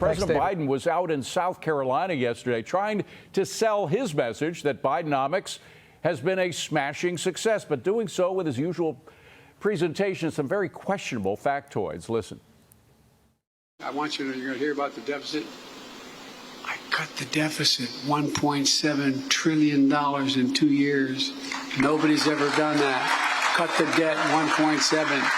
President Biden was out in South Carolina yesterday trying to sell his message that Bidenomics has been a smashing success, but doing so with his usual presentation of some very questionable factoids. Listen. You're going to hear about the deficit. I cut the deficit $1.7 trillion in 2 years. Nobody's ever done that. Cut the debt 1.7.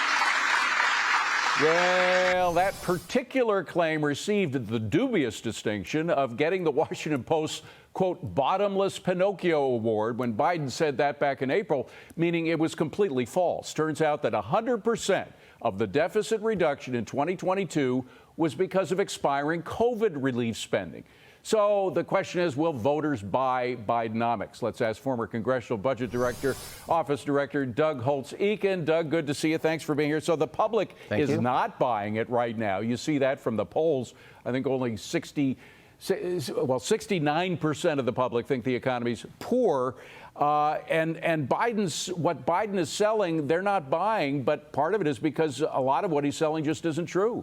Well, that particular claim received the dubious distinction of getting the Washington Post's, quote, bottomless Pinocchio award when Biden said that back in April, meaning it was completely false. Turns out that 100% of the deficit reduction in 2022 was because of expiring COVID relief spending. So the question is, will voters buy Bidenomics? Let's ask former Congressional Budget Director, Office Director Doug Holtz-Eakin. Doug, good to see you. Thanks for being here. So the public is not buying it right now. You see that from the polls. I think only 69% of the public think the economy's poor. And what Biden is selling, they're not buying. But part of it is because a lot of what he's selling just isn't true.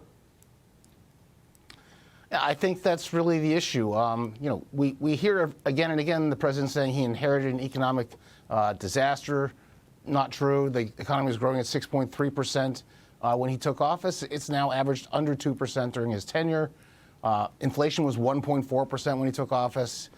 I think that's really the issue. We hear again and again the president saying he inherited an economic disaster. Not true. The economy was growing at 6.3% when he took office. It's now averaged under 2% during his tenure. Inflation was 1.4% when he took office.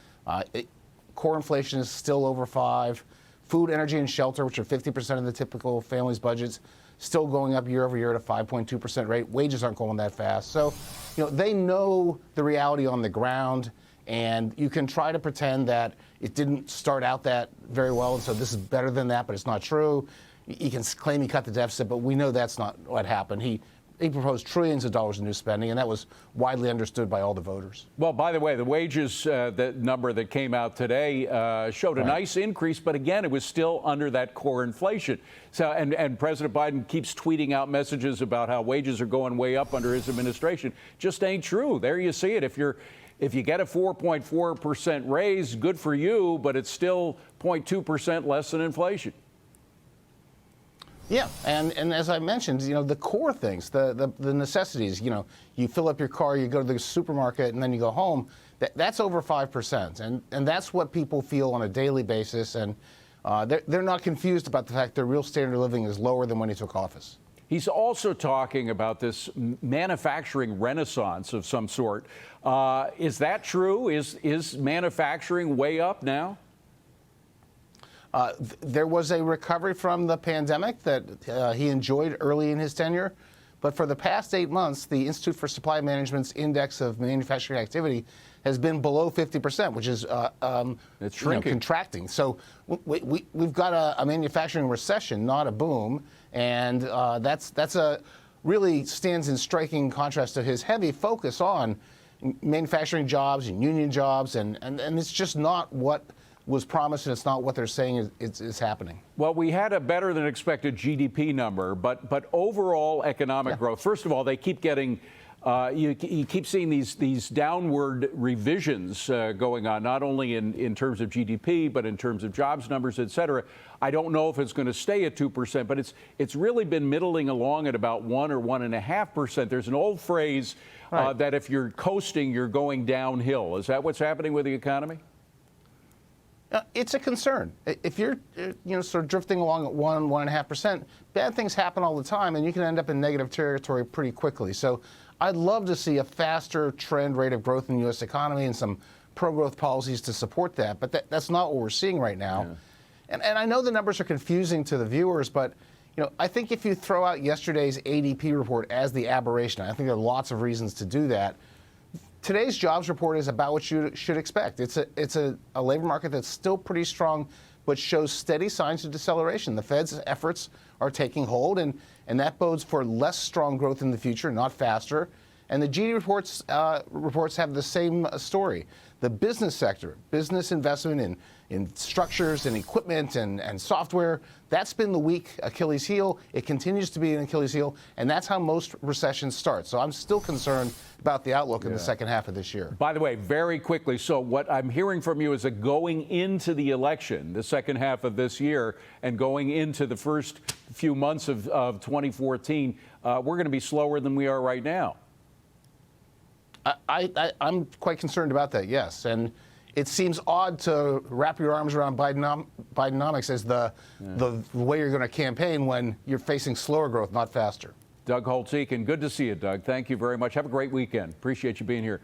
Core inflation is still over 5%. Food, energy, and shelter, which are 50% of the typical family's budgets, still going up year over year at a 5.2% rate. Wages aren't going that fast. So, they know the reality on the ground, and you can try to pretend that it didn't start out that very well, and so this is better than that, but it's not true. He can claim he cut the deficit, but we know that's not what happened. He proposed trillions of dollars in new spending, and that was widely understood by all the voters. Well, by the way, the wages the number that came out today showed a nice increase, but again, it was still under that core inflation. So, and President Biden keeps tweeting out messages about how wages are going way up under his administration. Just ain't true. There you see it. If you get a 4.4% raise, good for you, but it's still 0.2% less than inflation. Yeah, and as I mentioned, the core things, the necessities, you fill up your car, you go to the supermarket, and then you go home, that's over 5%. And that's what people feel on a daily basis, and they're not confused about the fact their real standard of living is lower than when he took office. He's also talking about this manufacturing renaissance of some sort. Is that true? Is manufacturing way up now? There was a recovery from the pandemic that he enjoyed early in his tenure. But for the past 8 months, the Institute for Supply Management's index of manufacturing activity has been below 50%, which is it's shrinking. Contracting. So we've got a manufacturing recession, not a boom. And that's really stands in striking contrast to his heavy focus on manufacturing jobs and union jobs. And it's just not what was promised, and it's not what they're saying is happening. Well, we had a better than expected GDP number, but overall economic growth. First of all, they keep getting, you keep seeing these downward revisions going on, not only in terms of GDP, but in terms of jobs numbers, et cetera. I don't know if it's going to stay at 2%, but it's really been middling along at about 1 or 1.5%. There's an old phrase that if you're coasting, you're going downhill. Is that what's happening with the economy? It's a concern. If you're, sort of drifting along at 1.5%, bad things happen all the time, and you can end up in negative territory pretty quickly. So I'd love to see a faster trend rate of growth in the U.S. economy and some pro-growth policies to support that. But that's not what we're seeing right now. Yeah. And I know the numbers are confusing to the viewers, but I think if you throw out yesterday's ADP report as the aberration, I think there are lots of reasons to do that. Today's jobs report is about what you should expect. It's a labor market that's still pretty strong, but shows steady signs of deceleration. The Fed's efforts are taking hold, and that bodes for less strong growth in the future, not faster. And the GDP reports have the same story. The business sector, business investment in structures and equipment and software, that's been the weak Achilles heel. It continues to be an Achilles heel, and that's how most recessions start. So I'm still concerned about the outlook in the second half of this year. By the way, very quickly, so what I'm hearing from you is that going into the election, the second half of this year, and going into the first few months of 2014, we're going to be slower than we are right now. I'm quite concerned about that, yes. And it seems odd to wrap your arms around Bidenomics as the way you're going to campaign when you're facing slower growth, not faster. Doug Holtz-Eakin, good to see you, Doug. Thank you very much. Have a great weekend. Appreciate you being here.